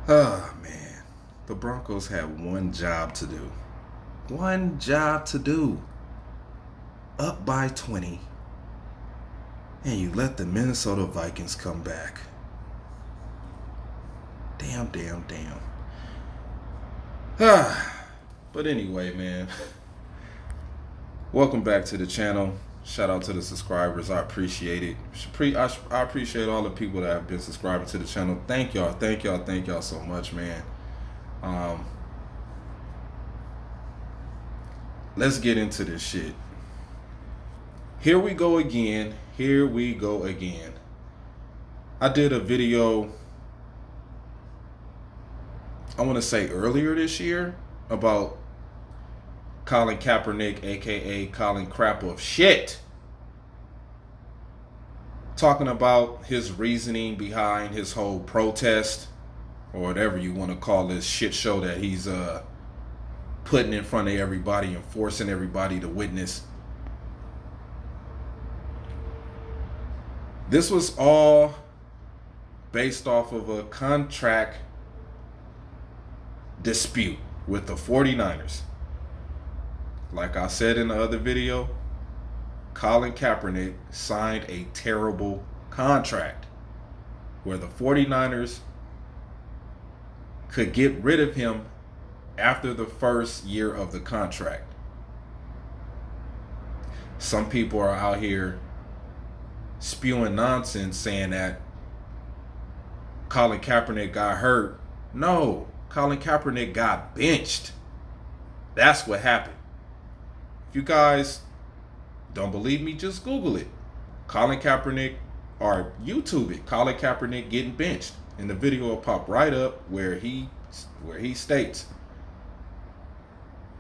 Oh, man. The Broncos have one job to do. One job to do. Up by 20. And you let the Minnesota Vikings come back. Damn, damn, damn. But anyway, man. Welcome back to the channel. Shout out to the subscribers. I appreciate it. I appreciate all the people that have been subscribing to the channel. Thank y'all. Thank y'all so much, man. Let's get into this shit. Here we go again. I did a video, I want to say earlier this year, about Colin Kaepernick, aka Colin Crap of Shit, talking about his reasoning behind his whole protest, or whatever you want to call this shit show that he's putting in front of everybody and forcing everybody to witness. This was all based off of a contract dispute with the 49ers. Like I said in the other video, Colin Kaepernick signed a terrible contract where the 49ers could get rid of him after the first year of the contract. Some people are out here spewing nonsense saying that Colin Kaepernick got hurt. No, Colin Kaepernick got benched. That's what happened. If you guys don't believe me, just Google it. Colin Kaepernick, or YouTube it. Colin Kaepernick getting benched. And the video will pop right up where he states,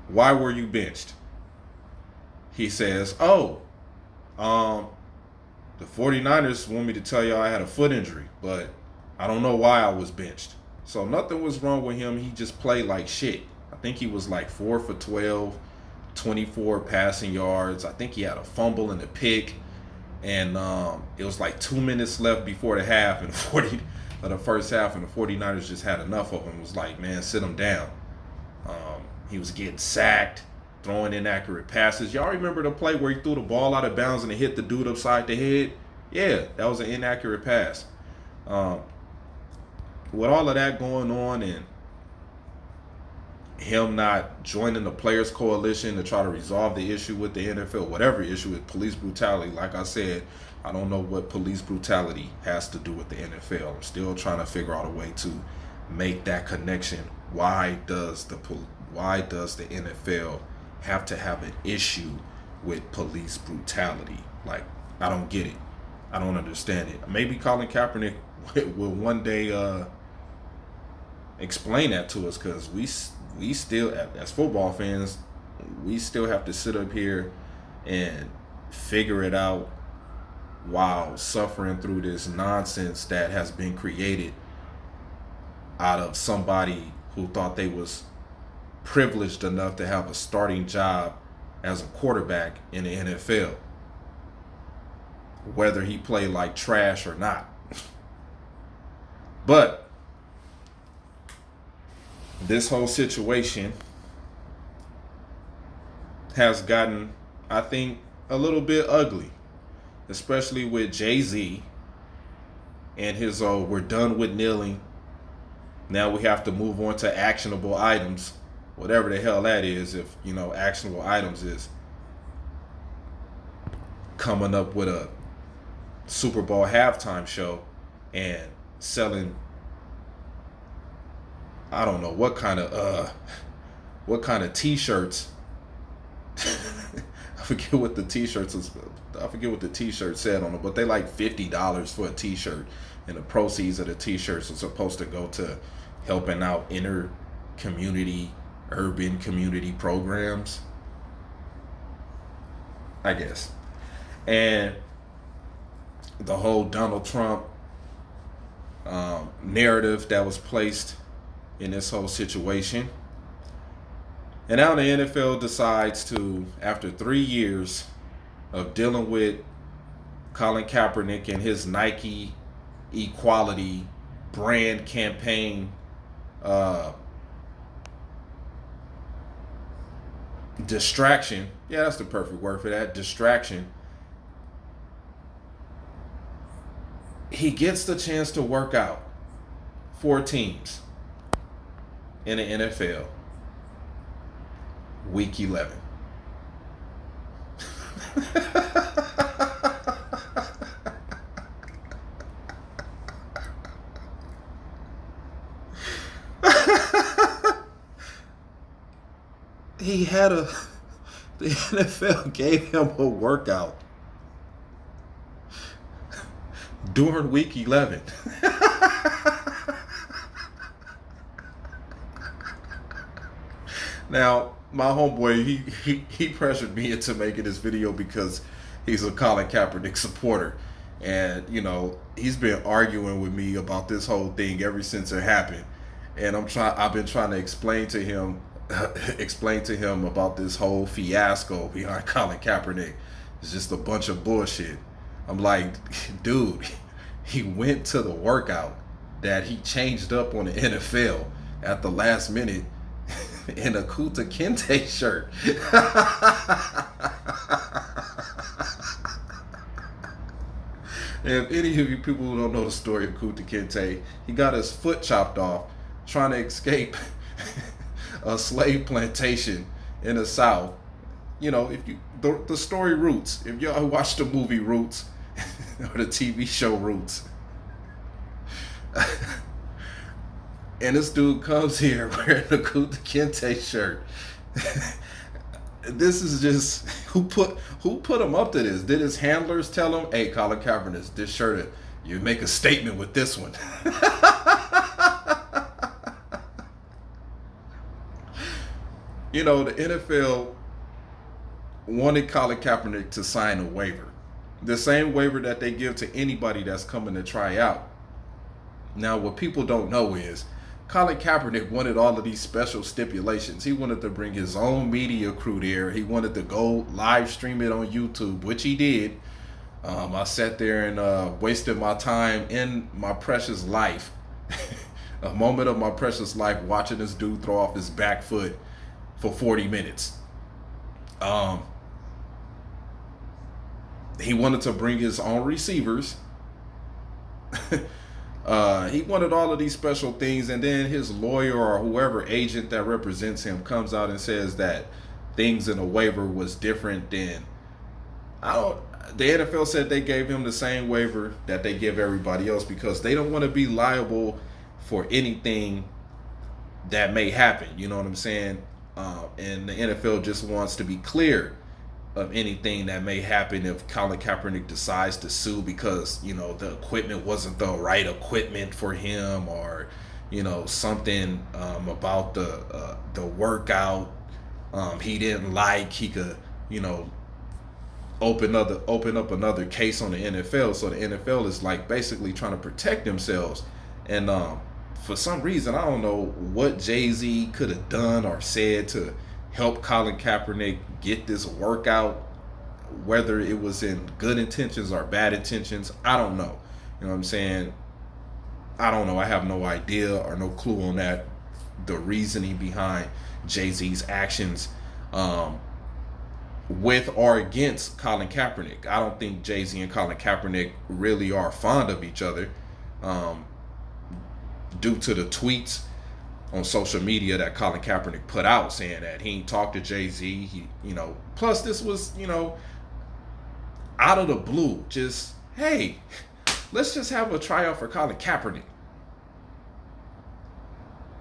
"Why were you benched?" He says, "Oh, the 49ers want me to tell y'all I had a foot injury, but I don't know why I was benched." So nothing was wrong with him. He just played like shit. I think he was like 4 for 12, 24 passing yards. I think he had a fumble and a pick. And it was like 2 minutes left before the half and the first half, and the 49ers just had enough of him. It was like, man, sit him down. He was getting sacked, throwing inaccurate passes. Y'all remember the play where he threw the ball out of bounds and it hit the dude upside the head? Yeah, that was an inaccurate pass. With all of that going on and him not joining the Players Coalition to try to resolve the issue with the NFL, whatever issue with police brutality, like I said, I don't know what police brutality has to do with the NFL. I'm still trying to figure out a way to make that connection. Why does the NFL have to have an issue with police brutality? Like, I don't get it. I don't understand it. Maybe Colin Kaepernick will one day explain that to us, because we still, as football fans, we still have to sit up here and figure it out while suffering through this nonsense that has been created out of somebody who thought they was privileged enough to have a starting job as a quarterback in the NFL, whether he played like trash or not. But this whole situation has gotten, I think, a little bit ugly, especially with Jay-Z and his we're done with kneeling, now we have to move on to actionable items, whatever the hell that is. If actionable items is coming up with a Super Bowl halftime show and selling, I don't know what kind of t-shirts. I forget what the t-shirts said on them, but they like $50 for a t-shirt, and the proceeds of the t-shirts are supposed to go to helping out inner community, urban community programs, I guess. And the whole Donald Trump narrative that was placed in this whole situation. And now the NFL decides to, after 3 years of dealing with Colin Kaepernick and his Nike equality brand campaign uh, distraction. Yeah, that's the perfect word for that. Distraction. He gets the chance to work out 4 teams in the NFL. Week 11. He had a the NFL gave him a workout during week 11. Now, my homeboy, he pressured me into making this video because he's a Colin Kaepernick supporter. And, you know, he's been arguing with me about this whole thing ever since it happened. And I've been trying to explain to him about this whole fiasco behind Colin Kaepernick. It's just a bunch of bullshit. I'm like, dude, he went to the workout that he changed up on the NFL at the last minute in a Kuta Kinte shirt. If any of you people who don't know the story of Kuta Kinte, he got his foot chopped off trying to escape a slave plantation in the South. You know, if you the story Roots, if y'all watch the movie Roots or the TV show Roots, and this dude comes here wearing a Kuta Kinte shirt. This is just who put him up to this? Did his handlers tell him, "Hey, Colin Kaepernick, this shirt, you make a statement with this one"? You know, the NFL wanted Colin Kaepernick to sign a waiver, the same waiver that they give to anybody that's coming to try out. Now, what people don't know is Colin Kaepernick wanted all of these special stipulations. He wanted to bring his own media crew there. He wanted to go live stream it on YouTube, which he did. I sat there and wasted my time in my precious life, a moment of my precious life, watching this dude throw off his back foot for 40 minutes. He wanted to bring his own receivers. He wanted all of these special things, and then his lawyer or whoever agent that represents him comes out and says that things in the waiver was different than the NFL said they gave him the same waiver that they give everybody else because they don't want to be liable for anything that may happen. You know what I'm saying? And the NFL just wants to be clear of anything that may happen if Colin Kaepernick decides to sue because, you know, the equipment wasn't the right equipment for him, or, you know, something about the workout he didn't like. He could, you know, open up another case on the NFL. So the NFL is like basically trying to protect themselves. And for some reason, I don't know what Jay-Z could have done or said to help Colin Kaepernick get this workout, whether it was in good intentions or bad intentions. I don't know. You know what I'm saying? I don't know. I have no idea or no clue on that, the reasoning behind Jay-Z's actions with or against Colin Kaepernick. I don't think Jay-Z and Colin Kaepernick really are fond of each other due to the tweets on social media that Colin Kaepernick put out saying that he ain't talked to Jay-Z. He, you know, plus this was, you know, out of the blue, just, hey, let's just have a tryout for Colin Kaepernick.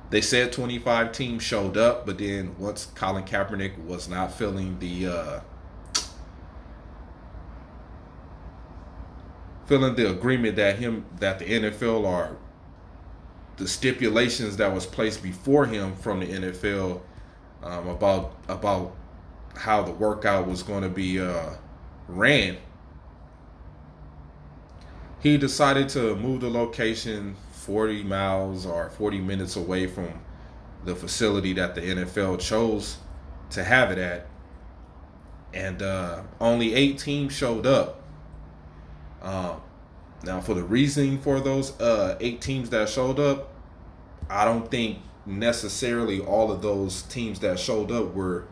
They said 25 teams showed up, but then once Colin Kaepernick was not feeling the agreement that the NFL or the stipulations that was placed before him from the NFL about how the workout was going to be ran, he decided to move the location 40 miles or 40 minutes away from the facility that the NFL chose to have it at. And only 8 teams showed up. Now, for the reasoning for those 8 teams that showed up, I don't think necessarily all of those teams that showed up were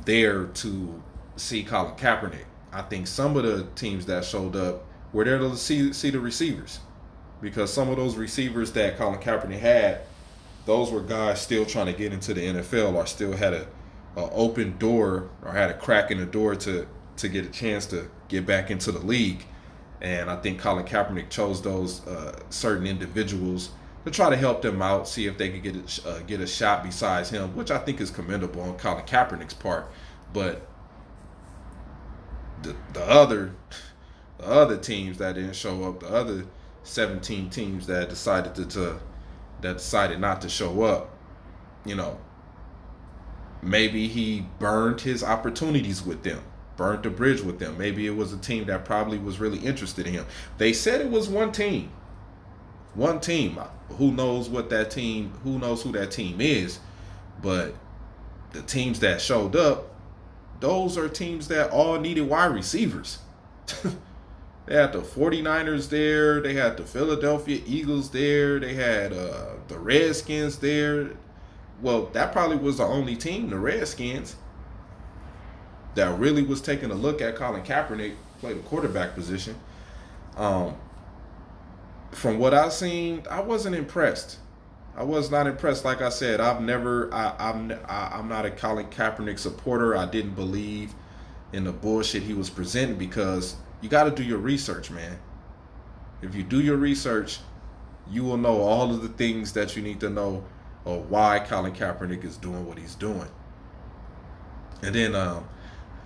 there to see Colin Kaepernick. I think some of the teams that showed up were there to see the receivers, because some of those receivers that Colin Kaepernick had, those were guys still trying to get into the NFL or still had a open door or had a crack in the door to get a chance to get back into the league. And I think Colin Kaepernick chose those certain individuals to try to help them out, see if they could get a shot besides him, which I think is commendable on Colin Kaepernick's part. But the other teams that didn't show up, the other 17 teams that decided that decided not to show up, you know, maybe he burned his opportunities with them, burned the bridge with them. Maybe it was a team that probably was really interested in him. They said it was one team. One team. Who knows what that team, who knows who that team is, but the teams that showed up, those are teams that all needed wide receivers. They had the 49ers there. They had the Philadelphia Eagles there. They had the Redskins there. Well, that probably was the only team, the Redskins, that really was taking a look at Colin Kaepernick play the quarterback position. From what I've seen, I wasn't impressed. I was not impressed. Like I said, I'm not a Colin Kaepernick supporter. I didn't believe in the bullshit he was presenting, because you got to do your research, man. If you do your research, you will know all of the things that you need to know of why Colin Kaepernick is doing what he's doing. And then,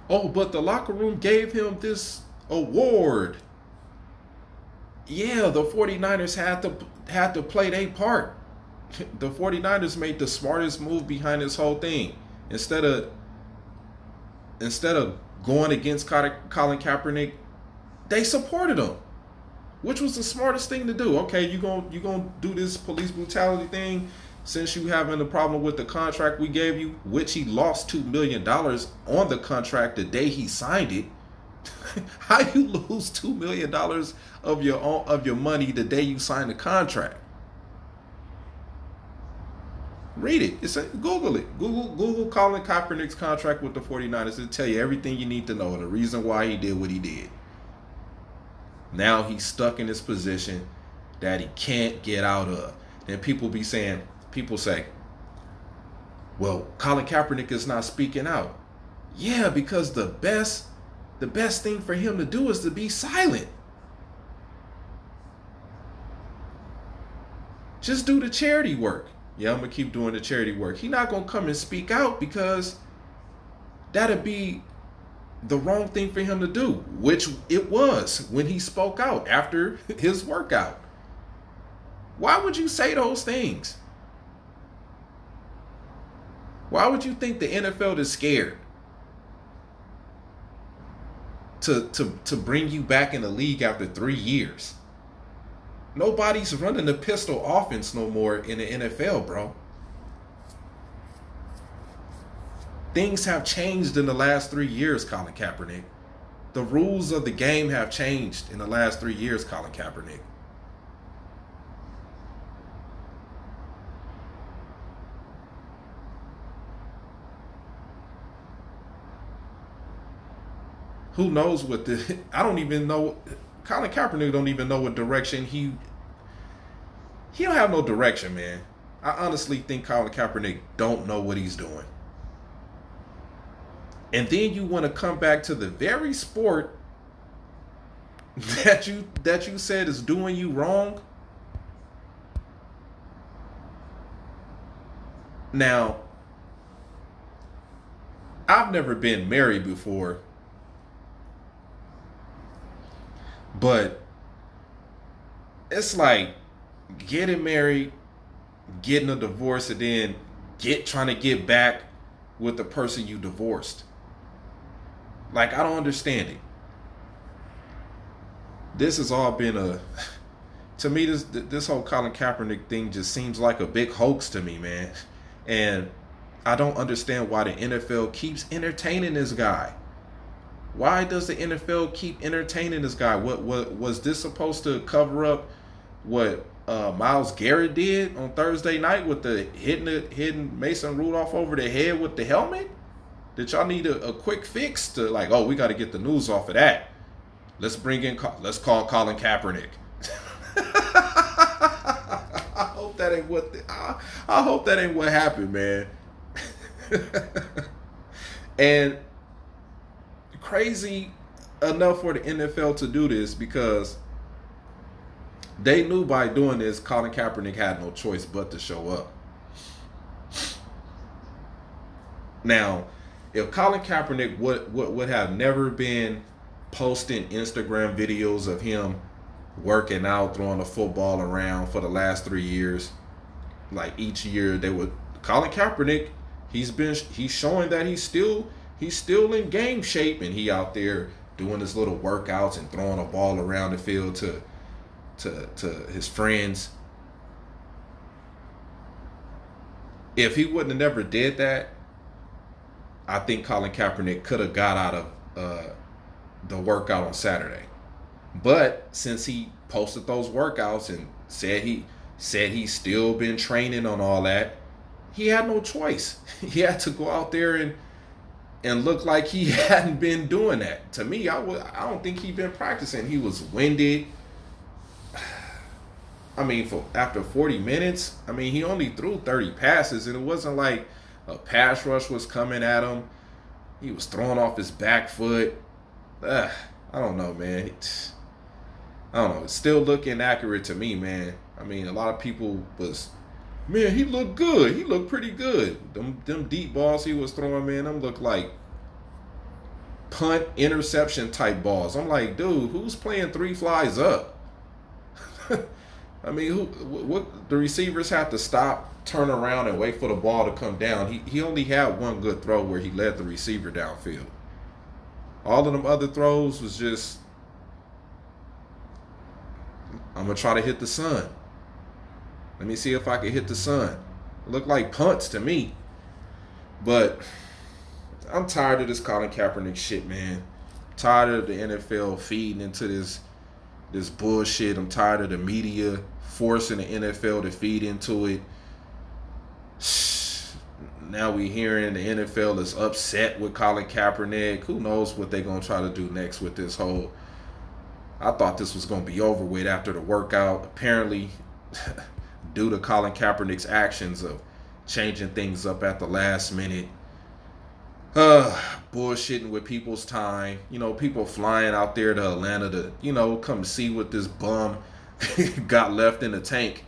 but the locker room gave him this award. Yeah, the 49ers had to play their part. The 49ers made the smartest move behind this whole thing. Instead of going against Colin Kaepernick, they supported him, which was the smartest thing to do. Okay, you gonna do this police brutality thing, since you having a problem with the contract we gave you, which he lost $2 million on the contract the day he signed it. How you lose $2 million of your money the day you signed the contract? Read it. Google it. Google Colin Kaepernick's contract with the 49ers. It'll tell you everything you need to know and the reason why he did what he did. Now he's stuck in this position that he can't get out of. And people say, well, Colin Kaepernick is not speaking out. Yeah, because the best thing for him to do is to be silent. Just do the charity work. Yeah, I'm going to keep doing the charity work. He's not going to come and speak out, because that'd be the wrong thing for him to do, which it was when he spoke out after his workout. Why would you say those things? Why would you think the NFL is scared to bring you back in the league after 3 years? Nobody's running the pistol offense no more in the NFL, bro. Things have changed in the last 3 years, Colin Kaepernick. The rules of the game have changed in the last 3 years, Colin Kaepernick. Who knows what I don't even know. Colin Kaepernick don't even know what direction he don't have no direction, man. I honestly think Colin Kaepernick don't know what he's doing. And then you want to come back to the very sport that you said is doing you wrong. Now, I've never been married before, but it's like getting married, getting a divorce, and then trying to get back with the person you divorced. Like, I don't understand it. This has all been to me, this whole Colin Kaepernick thing just seems like a big hoax to me, man. And I don't understand why the NFL keeps entertaining this guy. Why does the NFL keep entertaining this guy? What was this supposed to cover up? What Miles Garrett did on Thursday night with the hitting Mason Rudolph over the head with the helmet? Did y'all need a quick fix to like? Oh, we got to get the news off of that. Let's call Colin Kaepernick. I hope that ain't I hope that ain't what happened, man. And crazy enough for the NFL to do this because they knew by doing this, Colin Kaepernick had no choice but to show up. Now, if Colin Kaepernick would have never been posting Instagram videos of him working out, throwing the football around for the last 3 years, like each year they would Colin Kaepernick, he's showing that he's still in game shape, and he out there doing his little workouts and throwing a ball around the field to his friends. If he wouldn't have never did that, I think Colin Kaepernick could have got out of the workout on Saturday. But since he posted those workouts and said he's still been training on all that, he had no choice. He had to go out there and look like he hadn't been doing that. To me, I don't think he'd been practicing. He was winded. I mean, after 40 minutes, I mean, he only threw 30 passes, and it wasn't like a pass rush was coming at him. He was throwing off his back foot. I don't know, man. I don't know. It's still looking inaccurate to me, man. I mean, a lot of people man, he looked good. He looked pretty good. Them deep balls he was throwing, man, them looked like punt interception type balls. I'm like, dude, who's playing 3 flies up? I mean, what the receivers have to stop, turn around, and wait for the ball to come down. He only had one good throw where he led the receiver downfield. All of them other throws was just, I'm going to try to hit the sun. Let me see if I can hit the sun. It looked like punts to me. But I'm tired of this Colin Kaepernick shit, man. I'm tired of the NFL feeding into this bullshit. I'm tired of the media forcing the NFL to feed into it. Now we hearing the NFL is upset with Colin Kaepernick. Who knows what they're going to try to do next with this whole... I thought this was going to be over with after the workout. Apparently, due to Colin Kaepernick's actions of changing things up at the last minute, bullshitting with people's time. You know, people flying out there to Atlanta to, come see what this bum got left in the tank.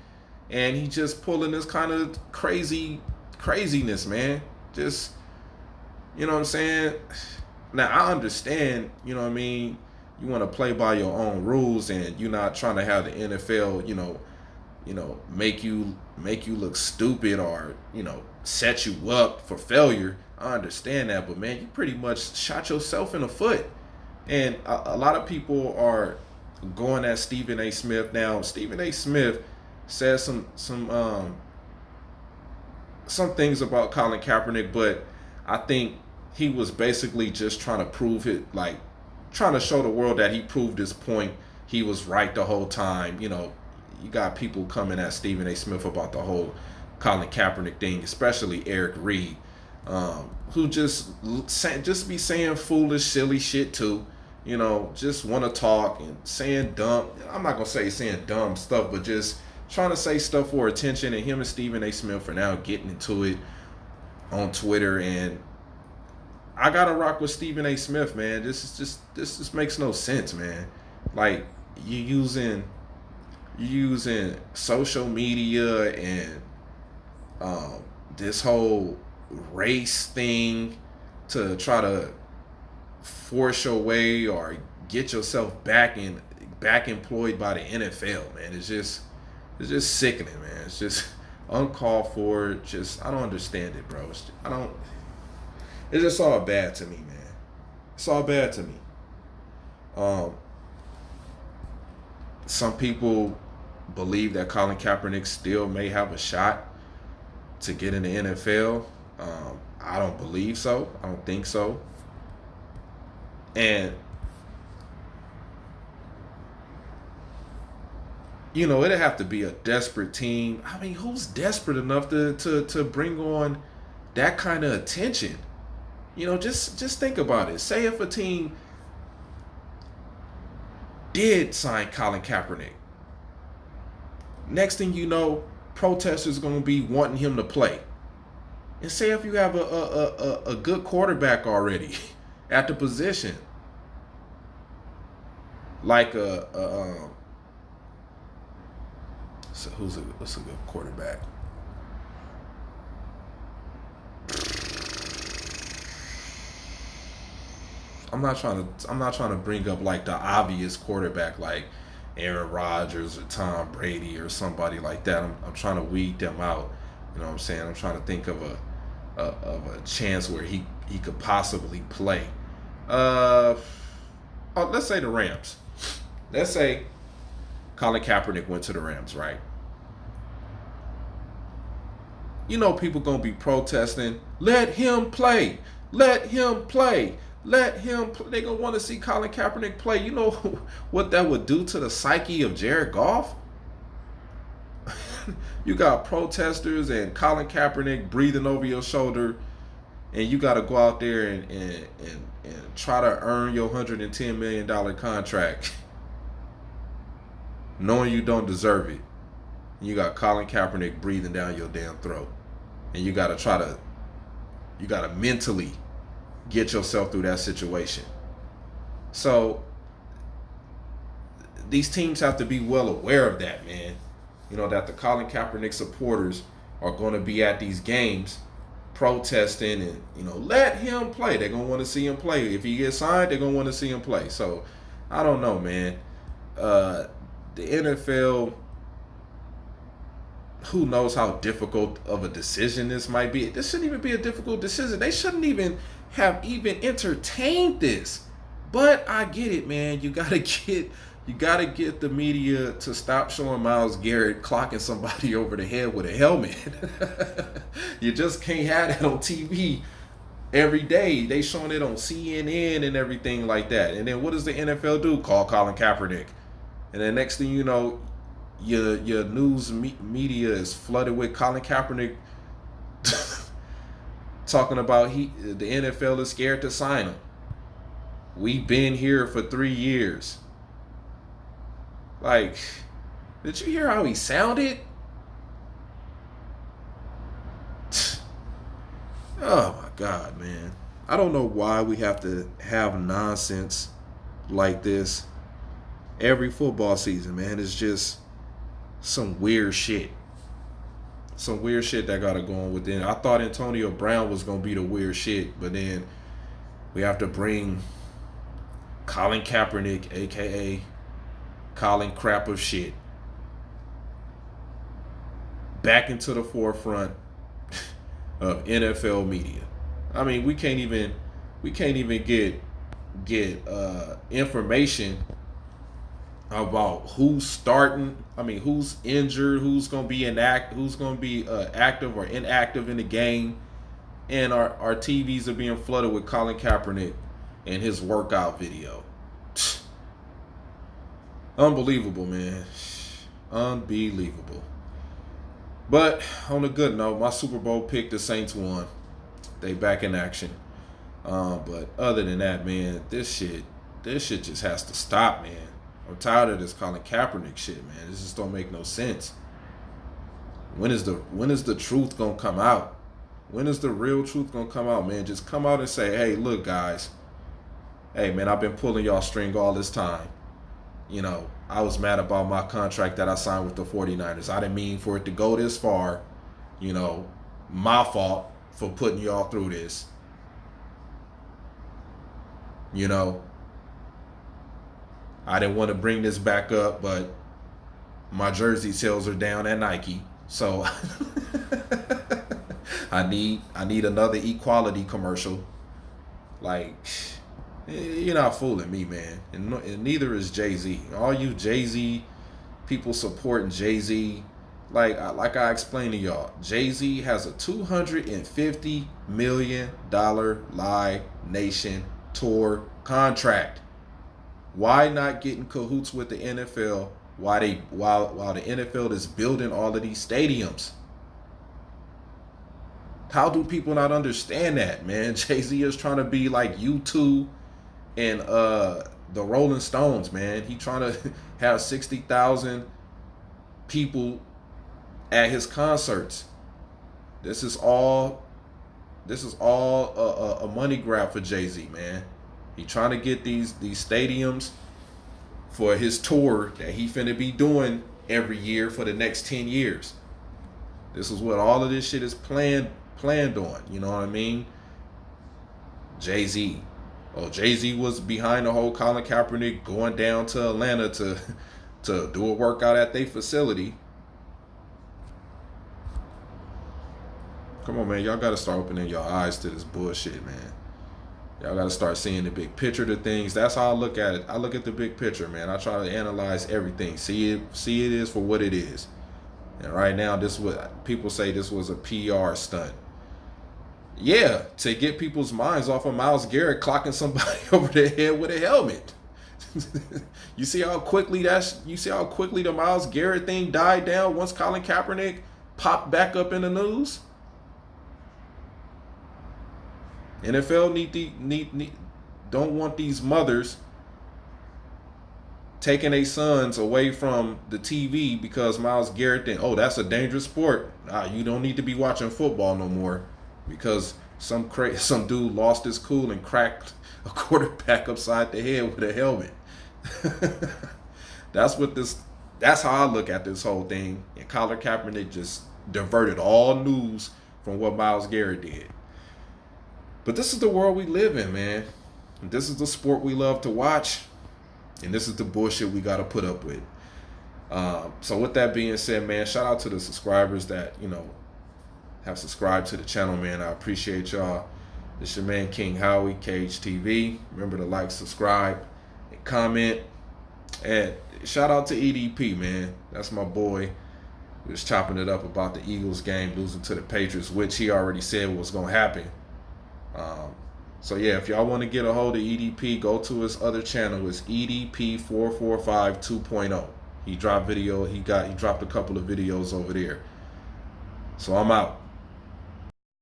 And he just pulling this kind of craziness, man. Just, you know what I'm saying? Now, I understand, you know what I mean? You want to play by your own rules, and you're not trying to have the NFL, make you look stupid or, set you up for failure. I understand that, but man, you pretty much shot yourself in the foot. And a lot of people are going at Stephen A. Smith now. Stephen A. Smith said some things about Colin Kaepernick, but I think he was basically just trying to prove it, like trying to show the world that he proved his point. He was right the whole time. You got people coming at Stephen A. Smith about the whole Colin Kaepernick thing, especially Eric Reed, who just be saying foolish, silly shit too. Just want to talk and saying dumb. I'm not gonna say saying dumb stuff, but just trying to say stuff for attention. And him and Stephen A. Smith are now getting into it on Twitter, and I gotta rock with Stephen A. Smith, man. This just makes no sense, man. Like you using social media and this whole race thing to try to force your way or get yourself back employed by the NFL, man. It's just sickening, man. It's just uncalled for. I don't understand it, bro. It's just all bad to me, man. It's all bad to me. Some people believe that Colin Kaepernick still may have a shot to get in the NFL. I don't believe so. I don't think so. And it'd have to be a desperate team. I mean, who's desperate enough to bring on that kind of attention? Just think about it. Say if a team did sign Colin Kaepernick, next thing you know, protesters going to be wanting him to play. And say if you have a good quarterback already at the position, like so what's a good quarterback? I'm not trying to bring up like the obvious quarterback like Aaron Rodgers or Tom Brady or somebody like that. I'm trying to weed them out. You know what I'm saying? I'm trying to think of a chance where he could possibly play. Let's say the Rams. Let's say Colin Kaepernick went to the Rams, right? People gonna be protesting. Let him play. Let him play. Let him. They gonna want to see Colin Kaepernick play. You know what that would do to the psyche of Jared Goff? You got protesters and Colin Kaepernick breathing over your shoulder, and you got to go out there and try to earn your $110 million contract, knowing you don't deserve it. You got Colin Kaepernick breathing down your damn throat, and you got to mentally get yourself through that situation. So these teams have to be well aware of that, man. That the Colin Kaepernick supporters are going to be at these games protesting and, let him play. They're going to want to see him play. If he gets signed, they're going to want to see him play. So, I don't know, man. The NFL, who knows how difficult of a decision this might be. This shouldn't even be a difficult decision. They shouldn't even have entertained this. But I get it, man. You got to get the media to stop showing Myles Garrett clocking somebody over the head with a helmet. You just can't have that on TV every day. They showing it on CNN and everything like that. And then what does the NFL do? Call Colin Kaepernick. And then next thing you know, your news media is flooded with Colin Kaepernick talking about the NFL is scared to sign him. We've been here for 3 years. Like, did you hear how he sounded? Oh my God, man. I don't know why we have to have nonsense like this every football season, man. It's just some weird shit. Some weird shit that gotta go on within. I thought Antonio Brown was gonna be the weird shit, but then we have to bring Colin Kaepernick, aka Colin Crap of shit, back into the forefront of NFL media. I mean, we can't even get information about who's starting. I mean, who's injured, who's gonna be active or inactive in the game, and our TVs are being flooded with Colin Kaepernick and his workout video. Unbelievable, man. Unbelievable. But on a good note, my Super Bowl pick, the Saints won. They back in action. But other than that, man, this shit just has to stop, man. I'm tired of this Colin Kaepernick shit, man. This just don't make no sense. When is the truth gonna come out? When is the real truth gonna come out, man? Just come out and say, hey, look, guys. Hey, man, I've been pulling y'all string all this time. I was mad about my contract that I signed with the 49ers. I didn't mean for it to go this far. My fault for putting y'all through this. I didn't want to bring this back up, but my jersey sales are down at Nike. So I need another equality commercial. Like, you're not fooling me, man. And neither is Jay-Z. All you Jay-Z people supporting Jay-Z, like I explained to y'all, Jay-Z has a $250 million Live Nation tour contract. Why not get in cahoots with the NFL while the NFL is building all of these stadiums. How do people not understand that, man? Jay-Z is trying to be like U2 and the Rolling Stones, man. He trying to have 60,000 people at his concerts. This is all a money grab for Jay-Z, man. He trying to get these stadiums for his tour that he finna be doing every year for the next 10 years. This is what all of this shit is planned on. You know what I mean? Jay-Z. Oh, Jay-Z was behind the whole Colin Kaepernick going down to Atlanta to do a workout at their facility. Come on, man. Y'all got to start opening your eyes to this bullshit, man. Y'all got to start seeing the big picture of things. That's how I look at it. I look at the big picture, man. I try to analyze everything. See it is for what it is. And right now, this is what people say this was a PR stunt. Yeah, to get people's minds off of Myles Garrett clocking somebody over the head with a helmet. You see how quickly the Myles Garrett thing died down once Colin Kaepernick popped back up in the news? NFL don't want these mothers taking their sons away from the TV because Myles Garrett think, oh, that's a dangerous sport. You don't need to be watching football no more because some dude lost his cool and cracked a quarterback upside the head with a helmet. That's how I look at this whole thing. And Colin Kaepernick just diverted all news from what Myles Garrett did. But this is the world we live in, man. This is the sport we love to watch. And this is the bullshit we got to put up with. So with that being said, man, shout out to the subscribers that, have subscribed to the channel, man. I appreciate y'all. It's your man, King Howie, KHTV. Remember to like, subscribe, and comment. And shout out to EDP, man. That's my boy. He was chopping it up about the Eagles game losing to the Patriots, which he already said was going to happen. So yeah, if y'all want to get a hold of EDP, go to his other channel. It's EDP 445 2.0. He dropped a couple of videos over there. So I'm out.